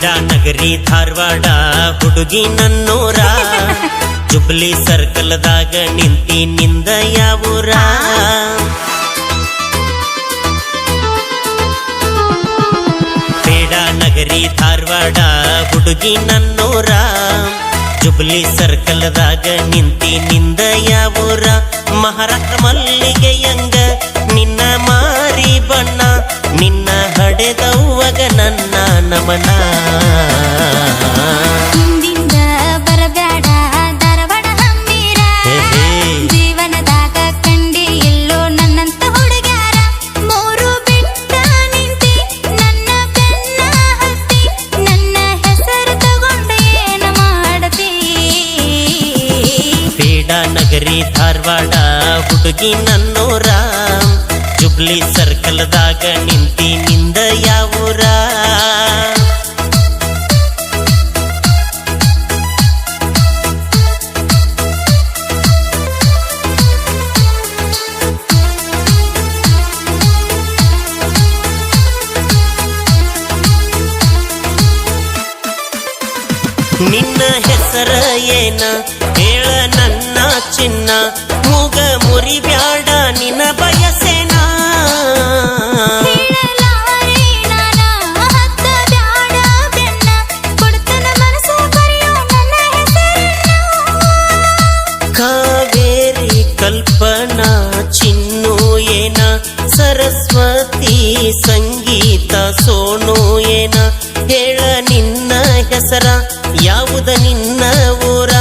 ಪೇಡಾ ನಗರಿ ಧಾರವಾಡ ಹುಡುಗಿ ನನ್ನೂರ ಜುಬ್ಲಿ ಸರ್ಕಲ್ದಾಗ ನಿಂತಿ ನಿಂದ ಯಾವೂರ ಪೇಡಾ ನಗರಿ ಧಾರವಾಡ ಹುಡುಗಿ ನನ್ನೂರ ಜುಬ್ಲಿ ಸರ್ಕಲ್ದಾಗ ನಿಂತಿ ನಿಂದ ಯಾವೂರ ಮಹಾರಾಷ್ಟ್ರ ಮಲ್ಲಿಗೆಯಂಗ ನಿನ್ನ ಮಾರಿ ಬಣ್ಣ ನಿನ್ನ ಹಡೆದವ್ವಗ ನನ್ನ ನಮನ ಹಿಂದಿಂದ ಬರಬೇಡ ಧಾರವಾಡ ಹಮ್ಮೀರ ಜೀವನದಾಗ ಕಂಡಿ ಎಲ್ಲೋ ನನ್ನಂತ ಹುಡುಗ್ಯಾರ ಮೂರು ಬಿಟ್ಟ ನಿಂತಿ ನನ್ನ ಬೆನ್ನ ಹತ್ತಿ ನನ್ನ ಹೆಸರು ತಗೊಂಡು ಏನ ಮಾಡತಿ ಪೇಡಾ ನಗರಿ ಧಾರವಾಡ ಹುಡುಗಿ ನನ್ನೂರ ಜುಬ್ಲಿ ಸರ್ಕಲ್ದಾಗ ನಿಂತಿ ನಿಂದ ಯಾವೂರ ನಿನ್ನ ಹೆಸರ ಏನ ಹೇಳ ನನ್ನ ಚಿನ್ನ ಮೂಗ ಮುರಿಬ್ಯಾಡ ನಿನ್ನ ಬಯಸೇನ ಹೇಳಲಾರೆ ನಾನ ಹತ್ತ ಬ್ಯಾಡ ಬೆನ್ನ ಕೊಡ್ತನ ಮನಸ್ಸು ಬರೆಯೋ ನನ್ನ ಹೆಸರನ್ನ ಕಾವೇರಿ ಕಲ್ಪನಾ ಚಿನ್ನು ಏನ ಸರಸ್ವತಿ ಸಂಗೀತ ಸೋನು ಏನ ಹೇಳ ನಿನ್ನ ಹೆಸರ ಯಾವುದು ನಿನ್ನ ಊರ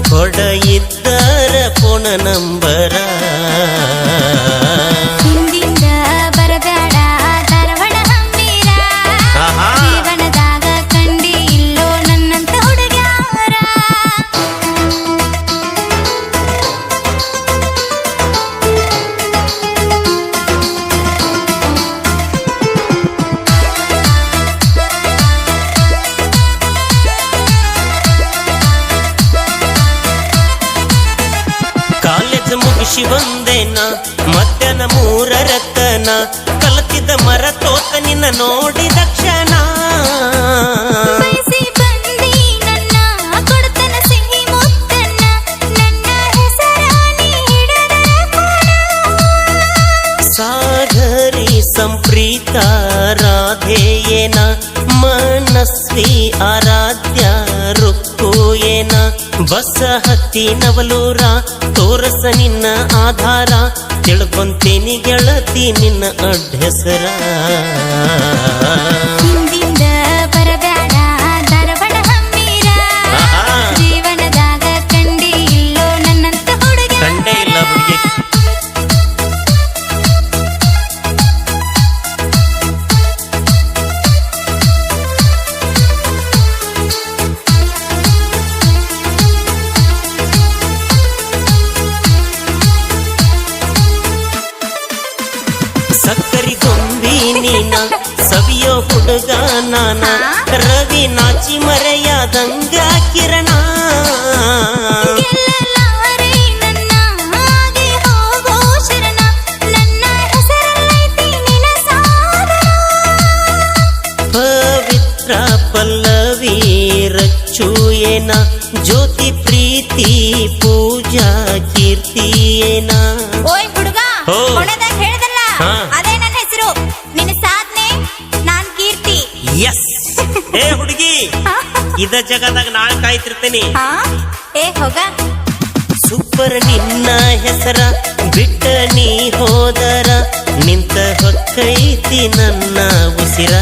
ಕೊಡ ಇದ್ದರ ಫೋನ್ ನಂಬರ ಹಿಂದಿಂದ ಬರಬೇಡ ಧಾರವಾಡ ಹಮ್ಮೀರ ಜೀವನದಾಗ ಕಂಡಿ ಇಲ್ಲೋ ನನ್ನಂತ ಹುಡುಗ್ಯಾರ ಕಾಲೇಜ್ ಮುಗಿಸಿ ಬಂದೇನ ಮಧ್ಯಾಹ್ನ 3 ಕಲತಿದ್ದ ಮರ ತೋತ ನಿನ್ನ ನೋಡಿದ ಕ್ಷಣ ಬಯಸಿ ಬಂದಿ ನನ್ನ ಕೊಡ್ತನ ಸಿಹಿ ಮುತ್ತನ್ನ ನನ್ನ ಹೆಸರ ನೀ ಹಿಡದ ಸಾಗರಿ ಸಂಪ್ರೀತ ರಾಧೆ ಏನ ಮನಸ್ವಿ ಆರಾಧ್ಯ ರುಕ್ಕು ಏನ ಬಸ ಹತ್ತಿ ನವಲೂರ ತೋರಸ ನಿನ್ನ ಆಧಾರ ತಿಳ್ಕೊಂತೇನಿ ಗೆಳತಿ ನಿನ್ನ ಅಡ್ಡೆಸರ ಹಿಂದಿಂದ ಬರಬೇಡ ಧಾರವಾಡ ಹಮ್ಮೀರ ಜೀವನದಾಗ ಕಂಡಿ ಇಲ್ಲೋ ನನ್ನಂತ ಹುಡುಗ್ಯಾರ ಕಂಡೇ ಇಲ್ಲ ಹುಡುಗಿ ಸಕ್ಕರಿ ಗೊಂಬಿ ನೀನ ಸವಿಯೋ ಹುಡುಗ ನಾನ ರವಿ ನಾಚಿ ಮರೆಯಾದಂಗ ಕಿರಣ ಗೆಲ್ಲಲಾರೆ ನನ್ನ ಹಾಗೆ ಹೋಗೋ ಶರಣ ನನ್ನ ಹೆಸರಲ್ಲೈತಿ ನಿನ್ನ ಸಾಧನ ಪವಿತ್ರ ಪಲ್ಲವಿ ರಚ್ಚು ಏನ ಜ್ಯೋತಿ ಪ್ರೀತಿ ಪೂಜಾ ಕೀರ್ತಿ ಏನ ಓಯ್ ಹುಡುಗ ಓ. ಕೊನೆದಾಗ ಹೇಳ್ದಲ್ಲ ಹಾ. ಅದೇ ನನ್ನ ಹೆಸರು ನಿನ್ನ ಸಾಧನೆ ನಾನ್ ಕೀರ್ತಿ ಎಸ್ ಏ ಹುಡುಗಿ ಇದ ಜಗದಾಗ ನಾಳೆ ಕಾಯ್ತಿರ್ತೇನೆ ಹಾ ಏ ಹೋಗ ಸೂಪರ್ ನಿನ್ನ ಹೆಸರ ಬಿಟ್ಟ ನೀ ಹೋದರ ನಿಂತ ಹೊಕ್ಕೈತಿ ನನ್ನ ಉಸಿರ